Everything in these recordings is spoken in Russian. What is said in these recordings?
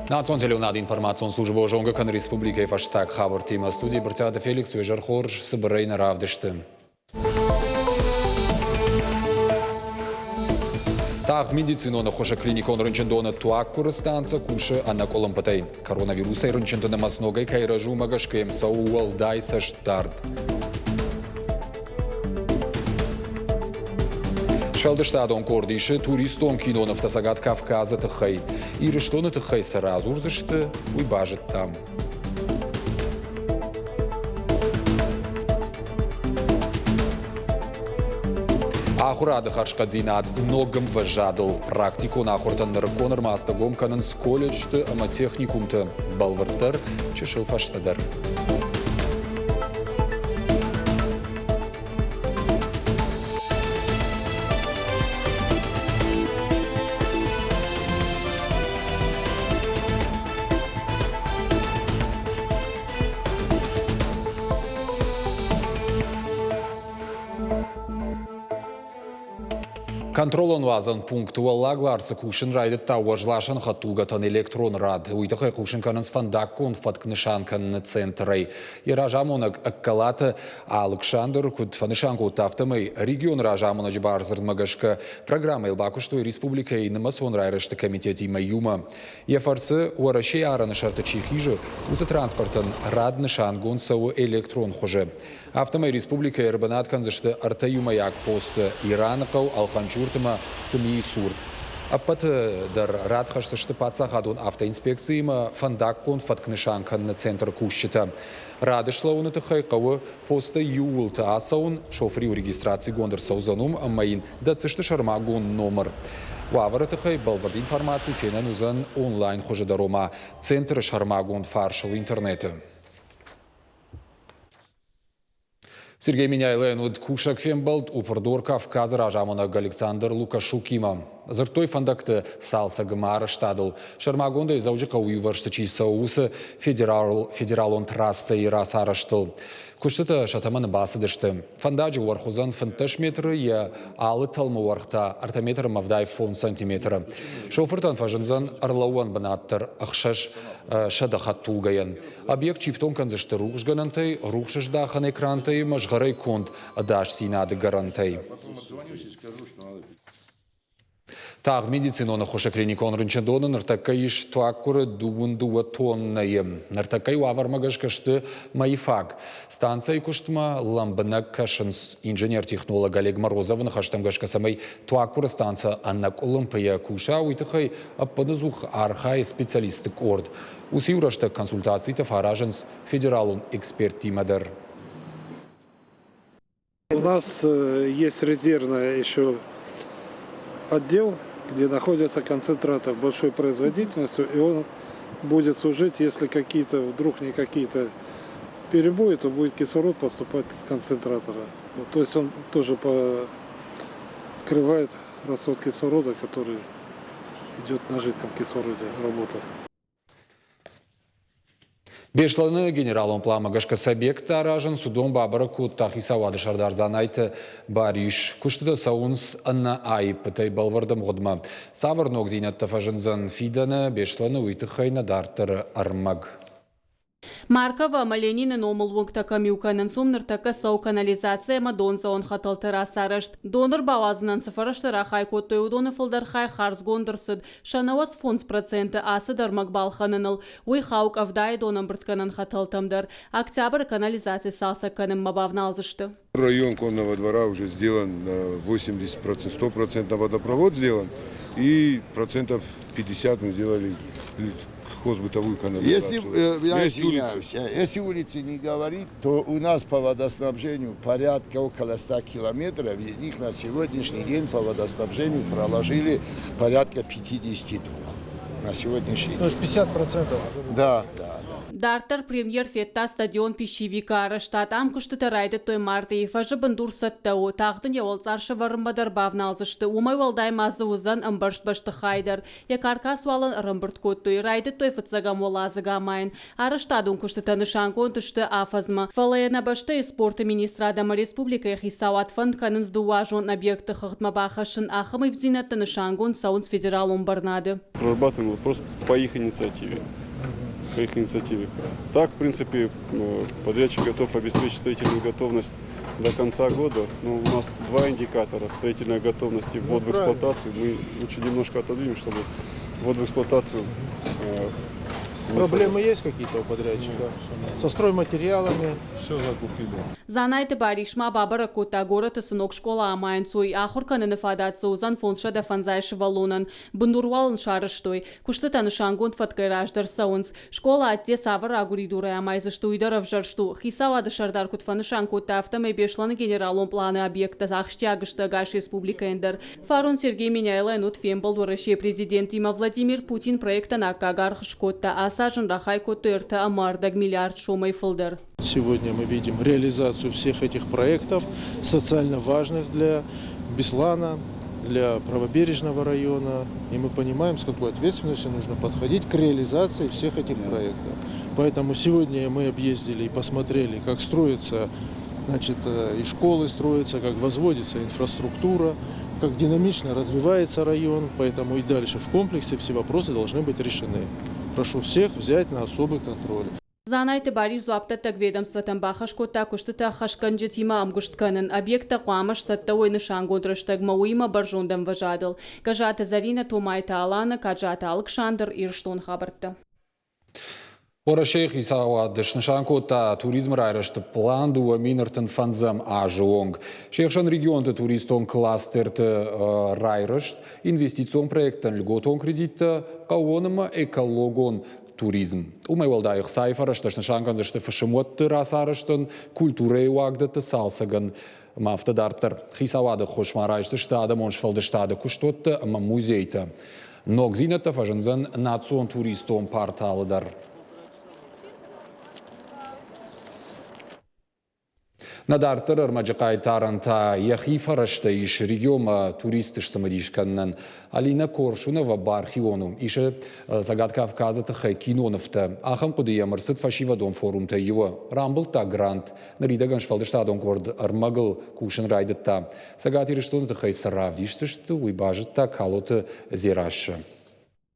Național telefonat informațion slujbă jonga kan Republikei hashtag Habar tema studii Bertiade Felix Wejar Horj Sibrein Ravdishtim. Так, медицину на хоша клиникон рынчендона туак курстанца куша анак олимпатей. Коронавируса рынчендона масногай кайражу магашкем сауал дайса штарт. Швелдештадон кордише туристон кинонов тасагат Кавказа тахай. И рештона тахай сразу урзашты уйбажет там. Ахурады харшкадзинад многом вожадал практику на охортаннар конор мастагом канын колледжты ама техникумты балварттар чешил фаштадар. Контролон вазан пункт уаллагларсы кушин райдет тауажлашан хатулгатан электрон рад. Уйтахай кушин канан сфандаккон фаткнышан канан центрай. Иражамонак аккалата Александр куд фанышанку тафтамай регион ражамона джбарзырдмагашка программа илбакуштой республика и намасон райрышты комитети маюма. Ефарсы уарашей араны шартачи хижи усы транспортан рад нышангон сау электрон хуже. Автомай республика ирбанат канзышты артаюма як пост Иранакау Алханчуртыма сыми сур. Апат дар радхашты штыпаца хадун автоинспекцияма фандаккон фаткнышан канны центр кущита. Радышлауны тыхайкавы поста юулта асаун шофрию регистрации гондыр саузанум аммаин дацышты шармагун номер. Вавара тыхай балвард информации фенен узан онлайн хожедарома центр шармагун фаршал интернета. Сергей Миняйлен уд кушак фембалт упордор Кавказа ражамона Александр Лукашукима. Зартой фандакты салса гмара штадл. Шармагонда заужика уюварштачи саусы федералон трасса и расараштыл. Куштыта шатаманы басыдышты. Фандаджи уархузан фанташ метры я алы талмы уархта артометр мавдай фон сантиметра. Шофыртан фажынзан арлауан банаттыр ахшаш шадахат тулгаян. Объект чифтон канзышты рухшганантай, рухшаждахан экрантай, мажгарай конт адаш синады гарантай. Так, медицину на хоша клиникон рынчендона нартакай штуаккуры дугундуа тоннаем. Нартакай уавармагашкашты майфак. Станция куштма ламбанак кашынс инженер-технолог Олег Морозов нахаштамгашка самай туаккуры станция аннак олимпия куша уйтахай аппадазух архай специалисты корд. Усиурашта консультации тафараженс федералун эксперт Тимадар. У нас есть резервный еще отдел, где находятся концентраторы большой производительностью, и он будет служить, если вдруг не какие-то перебои, то будет кислород поступать из концентратора. Вот, то есть он тоже покрывает расход кислорода, который идет на жидком кислороде, работа. Бешланы генералон пламагашка сабек таражын судон бабара куттах исавады шардарзан айты бариш. Куштыда саунс анна айып пытай балвардам ғудма. Савар ног зейнатта фажынзан фиданы бешланы уйтыхайна дартыры армаг. Маркова Маленина номал вунгтака мюканын сумныртака сау канализация мадонса он хаталтыра сарышт. Донор бавазынан сыфарыштыра хай коттой удоны фылдар хай харз гондырсыд. Шанавас фонс проценты асыдар макбалханыныл. Уй хаук авдай донам біртканын хаталтамдар. Октябрь канализация салсакканым мабавналзышты. Район конного двора уже сделан на 80%, 100% водопровод сделан. И процентов 50 мы сделали хозбытовую канализацию. Если улицы не говорить, то у нас по водоснабжению порядка около 100 километров. Из них на сегодняшний день по водоснабжению проложили порядка 52 на сегодняшний день. То есть 50%. Да. Дартер премьер фетта стадион пищевика штат амкушты райды той марты фажы бандур саттау тағдын яол царшы варымбадар бавналзышты умай валдай мазы узан амбаршт башты хайдар. Якарка суалын рымбырт коттой райды той фыцага молазыга майын. Арыштадун кушты танышан контышты афазма. Фалаяна башты спорта министрадама республика хисауат фонд канын сдуажон объекты хыхтма бахашын ахымы вдзина танышан гон саунс федерал умбарнады. Прорабатываем вопрос по их инициативе. Так, в принципе, подрядчик готов обеспечить строительную готовность до конца года. Но у нас два индикатора: строительная готовность и ввод в эксплуатацию. Мы лучше немножко отодвинем, чтобы ввод в эксплуатацию. Проблемы есть какие-то у подрядчика? Со стройматериалами все закупили. Занайте баришма бабара кота город сынок школа амайнцуй ахур канын фадатсы узан фонша да фанзайши валунан бундурвалын шарыштой кушты танышан гонт фаткайраждар саунс школа атте савар агуридуры амайзышты уйдаров жаршту хисава дышардар кут фанышан кота автомой бешланы генералон планы объекта захштягышты гаш республика эндер Фарун Сергей Меняйлайн от фембал дураши президент има Владимир Путин проекта на кагархш кота асажен рахай коту эрта амардаг миллиард шумай фылдер. Сегодня мы видим реализацию всех этих проектов, социально важных для Беслана, для правобережного района. И мы понимаем, с какой ответственностью нужно подходить к реализации всех этих проектов. Поэтому сегодня мы объездили и посмотрели, как строятся, значит, и школы строятся, как возводится инфраструктура, как динамично развивается район. Поэтому и дальше в комплексе все вопросы должны быть решены. Прошу всех взять на особый контроль. Занайте бариш зуаптаттак ведомствотан бахаш кота куштыта хашканджи тима амгуштканын объекта қуамаш саттауой нышан гонтрыштаг мауима баржондам важадыл. Кажата Зарина Томайта Алана, Кажата Александр Ирштон хабарты. Ора шейх Исауа дышнышан кота туризм райрышты план дуа минертен фанзам ажонг. Шейхшан регионты туристон кластерты райрышт инвестицион проектен льготон кредита кауоныма экологон туризм. Умай валдайық сайфарышты шнышанганзышты фашымотты расарыштын культурей уагдыты салсаган мафтадартыр. Хисавады хошмарайшты штады моншфалды штады куштотты ама музейті. Ногзинаты фажынзан национ туристон порталыдар. Надартыр ырмаджықай таранта яхи фарашта иш региома туристыш самадишканнан Алина Коршунова бархиону ише загад Кавказата хай киноновта ахам кудия мырсыт фашивадон форумта его рамбылта грант наридаган швалдыштадон горд армагыл кушын райдытта загад ириштоныта хай саравдиштышты уйбажытта калоты зирашы.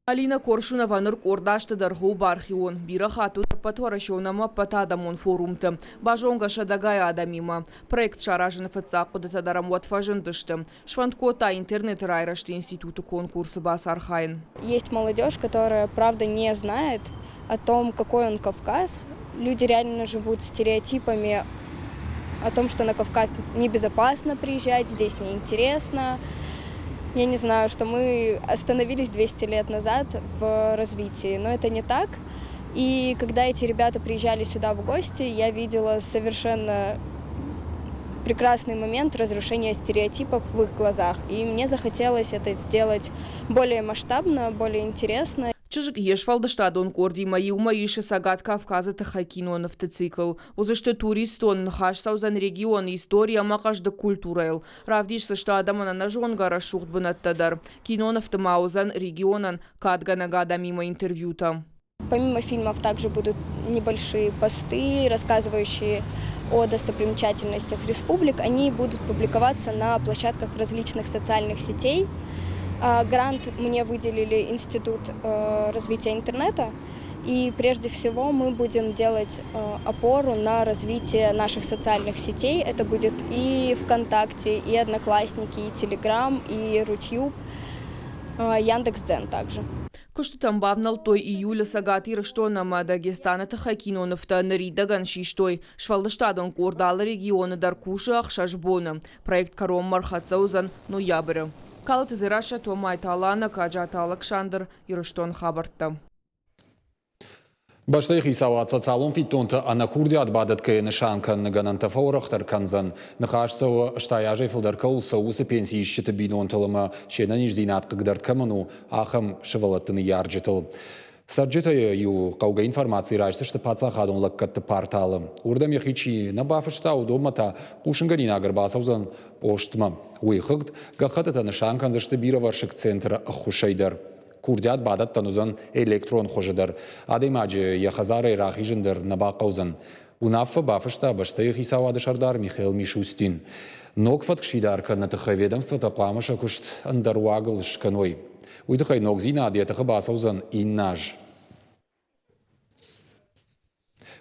Алина Коршунова ныр кордашты дарху бархион. Бира хату патуарашонама патадамон форумты. Бажонга шадагая адамима. Проект шаражын фыцақуды тадарам уатфажындышты. Шванткота интернет райрашты институты конкурсы басархайн. Есть молодежь, которая, правда, не знает о том, какой он Кавказ. Люди реально живут стереотипами о том, что на Кавказ небезопасно приезжать, здесь неинтересно. Я не знаю, что мы остановились 200 лет назад в развитии, но это не так. И когда эти ребята приезжали сюда в гости, я видела совершенно прекрасный момент разрушения стереотипов в их глазах. И мне захотелось это сделать более масштабно, более интересно. Чыжык ешвалдыштадон кордима юма иши сагат Кавказа тахайкинонов цикл. Узышты туристон нхаш саузан регион история макажды культурайл. Равдишсы штадамана на жонгара шухтбынаттадар. Кинонов маузан регионан кадганагада мимо интервью-то. Помимо фильмов также будут небольшие посты, рассказывающие о достопримечательностях республик. Они будут публиковаться на площадках различных социальных сетей. Грант мне выделили Институт развития интернета, и прежде всего мы будем делать опору на развитие наших социальных сетей. Это будет и ВКонтакте, и Одноклассники, и Телеграм, и Рутюб, Яндекс.Дзен также. Кушты там бавнал той июля сагатир что на Дагестана тахайкинонов-то наридаган шиштой. Швалдыштадон кордалы регионы Даркуши Ахшашбона. Проект Каром Мархацаузан ноября. Калат из Ираша Томайта Алана, Кажата Александр, Ирштон Хабарта. Баштайх Исауа социалон фитонта анакурдиат бадатка нышанкан ганантафаурахтар канзан. Нахашсау штаяжей филдаркаул саусы пенсии счета бинон талама шенаниш зинат кагдартка ману ахам шевалаттыны ярджитал. Саджитая ю кауга информации райшты, что паца хадон лаккатты порталы. Урдам яхичи на бафышта удомата кушингарин агарбасаузан поштма. Уйхыгд гахатата нышанкан зашты бира варшик центра хушайдар. Курдят бадат танузан электрон хожидар. Адемаджи яхазары рахижиндер набақаузан. Унафа бафышта башты хисавады шардар Михаил Мишустин. Нокфат кшидарка на тахай ведомства тақамыша кушт андаруагл шканой. Уйдахай ногзина адетаха басаузан иннаж.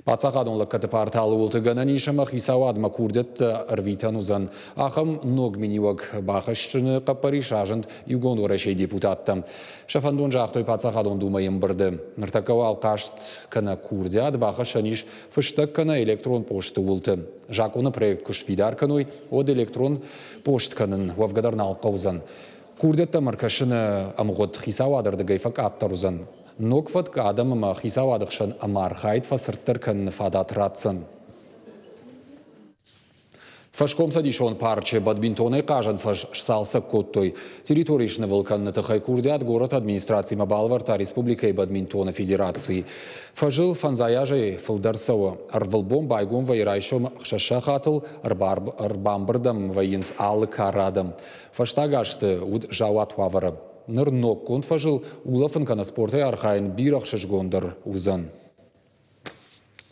Пацахадон лаккаты порталы ултыгана нишамах исавадма курдет арвитанузан. Ахам ногминиваг бахашчыны капаришажынд югон орашей депутатта. Шафандон жахтой пацахадон думаем барды. Нартакава алкашт кана курдят бахашаниш фыштак кана электрон почты улты. Жакуна проект кушвидар каной од электрон почт канын вавгадарна алқаузан. Курдетта маркашыны амгод хисавадырды гайфак аттарузан. Нокфат ка адамыма хисавадықшын амархайт фасырттыр кін фадат ратсын. Фашкомса дишон парче бадминтоны кажан фаш салса коттой. Территорийшны вулканны тахай курдят город администрации Мабалварта Республикой бадминтона Федерации. Фажил фанзаяжай фылдарсова. Арвылбом байгом вайрайшом шашахатыл арбамбырдам вайынс алы карадам. Фаштагашты уд жауат вавара. Ныр ног конт фажил улафын кана спортай архайн бирах шашгондыр узан.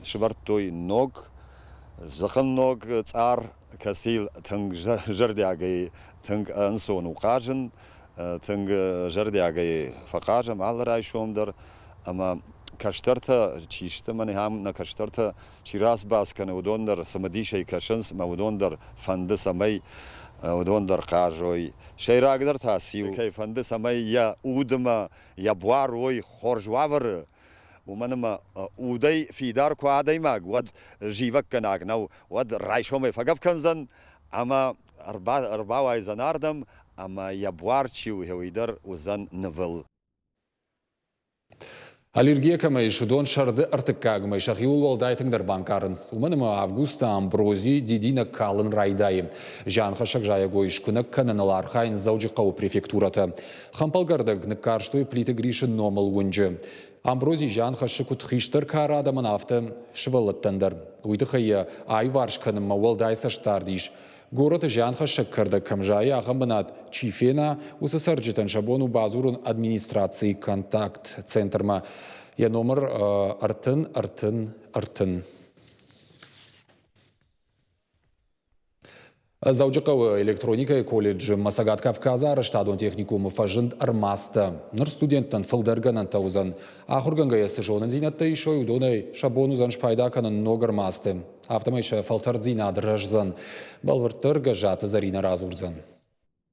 Швартой ног, захан ног цар касил тынг жардягай тынг ансон уқажын, тынг жардягай фақажам алрай шомдыр, ама каштарта чишты мани хам на каштарта чирас басканы удондар самадишай кашынс ма удондар фанды самай удондар қажой. Шайрагдар тасиу кай фанды самай я удыма я буарой хоржвавыр. Уманыма удай фидар куадай маг вад живак канагнау вад райшомай фагап канзан ама арбавай занардам ама я буарчиу хевидар узан навыл. Аллергия камай шудон шарды артыккагмай шахиул валдайтыңдар банкарынс. Уманыма Августа Амбрози дидина калын райдай. Жан хашак жая гойш күнік кананалар хайын заужи қау префектурата. Хампалгардық ныккарштой плиты гришын номал унжы. Амбрози жан хашак утхиштыр карадамын авты шывалыттандар. Уйдықайы ай варшканым мавалдай саштардиш. Город жан хашак кырды камжая ахамбанат чифена усасарджитан шабону базурун администрации контакт центрма. Я номер артын. Заужықау электроника колледж Масагат Кавказа Раштадон техникумы фажынд армаста. Ныр студенттан фылдарганан таузан. Ахурганга ясы жонын зинатта ишой удонай шабонузан шпайдаканын ногар масты. Автомайша фалтардзина дрожзан. Балвартырга жаты зарина разурзан.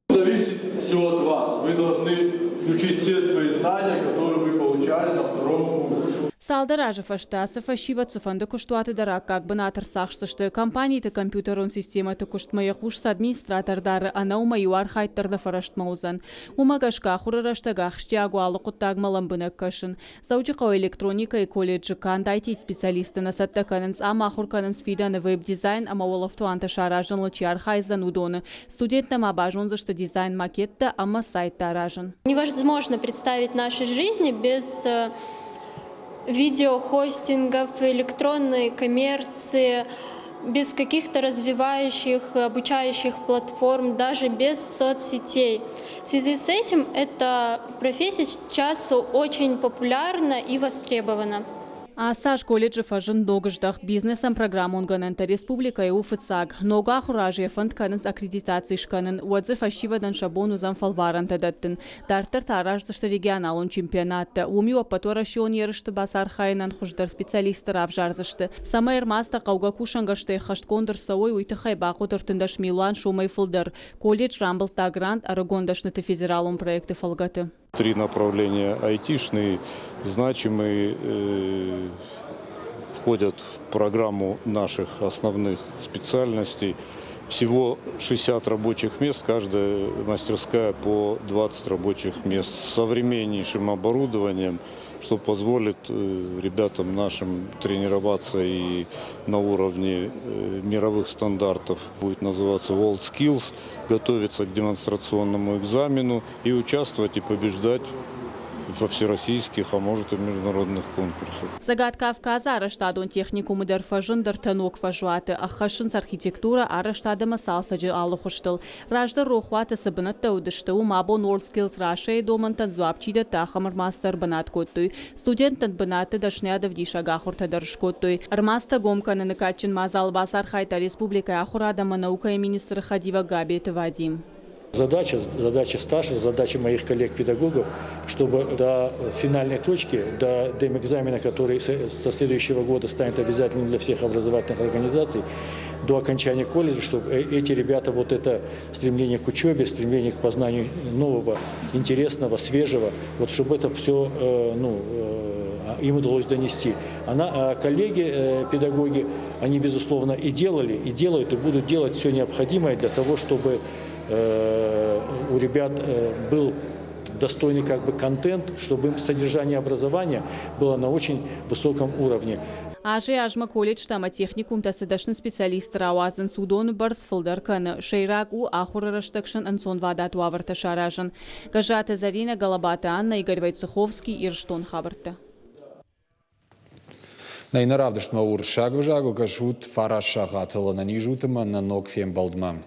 Зависит все от вас. Вы должны включить все свои знания, которые вы получали на втором курсе. Салдаражы фаштасы фашива цифанды куштуаты дара как бы натыр сақшсышты компанияты компьютерон систематы куштмая кушс администратордары ана умаю архайттарды фараштмаузан. Умагашка хурыраштагах штиагуалы құттагмалан бұнак кашын. Заучықау электроника и колледжі кандайти специалисты на саттаканынс ама ахурканынс фиданы веб-дизайн ама олафту анташаражын лычи архайзан удоны. Студентам абажон что дизайн макетта ама сайт аражын. Невозможно представить нашей жизни без видеохостингов, электронной коммерции, без каких-то развивающих, обучающих платформ, даже без соцсетей. В связи с этим эта профессия сейчас очень популярна и востребована. А Саш колледжи фажын догыждах бизнесом программон гананта республика и уфыцаг. Нога хуражия фонд канынс аккредитации шканын уадзы фашивадан шабону зам фалваран тадаттын. Дартар тараждышты регионалон чемпионатта. Уми опатора шион ерышты басар хайнан хуждар специалисты равжарзышты. Сама ермаста қауға кушангашты хашт кондыр сауой уйты бақу дыртындаш милуан шумай фылдар. Колледж рамбылта грант арагондашныты федералон проекты фалгаты. 3 направления айтишные, значимые, входят в программу наших основных специальностей. Всего 60 рабочих мест, каждая мастерская по 20 рабочих мест с современнейшим оборудованием, что позволит ребятам нашим тренироваться и на уровне мировых стандартов. Будет называться WorldSkills, готовиться к демонстрационному экзамену и участвовать и побеждать во всероссийских, а может и в международных конкурсах. Загад Кавказа араштадон техникумы дерфажын дертанок фажуаты, ахашын с архитектура араштада масалсаджи алухуштыл. Ражда рухваты сабынат таудыштау мабон WorldSkills Russia домантан зуапчида тахамар мастер банат коттуй. Студенттан банаты дашняда в дишагахурта даршкоттуй. Армаста гомканы накачин мазал басар хайта республика ахурадама наука и министр Хадива Габи Вадим. Задача старших, задача моих коллег-педагогов, чтобы до финальной точки, до демэкзамена, который со следующего года станет обязательным для всех образовательных организаций, до окончания колледжа, чтобы эти ребята вот это стремление к учебе, стремление к познанию нового, интересного, свежего, вот чтобы это все им удалось донести. Коллеги, педагоги, они, безусловно, и делали, и делают, и будут делать все необходимое для того, чтобы у ребят был достойный контент, чтобы содержание образования было на очень высоком уровне. Ажма колледж тама техникум тасыдашын специалист рауазын судон барсфылдарканы шейрак у ахурараштакшын ансон вадат уаварта шаражын. Гажата Зарина, Галабата Анна, Игорь Войцеховский, Ирштон Хабарта. Найнаравдышт маур шагу кажут фараш шагатылына нижутыма на ног фем балдма.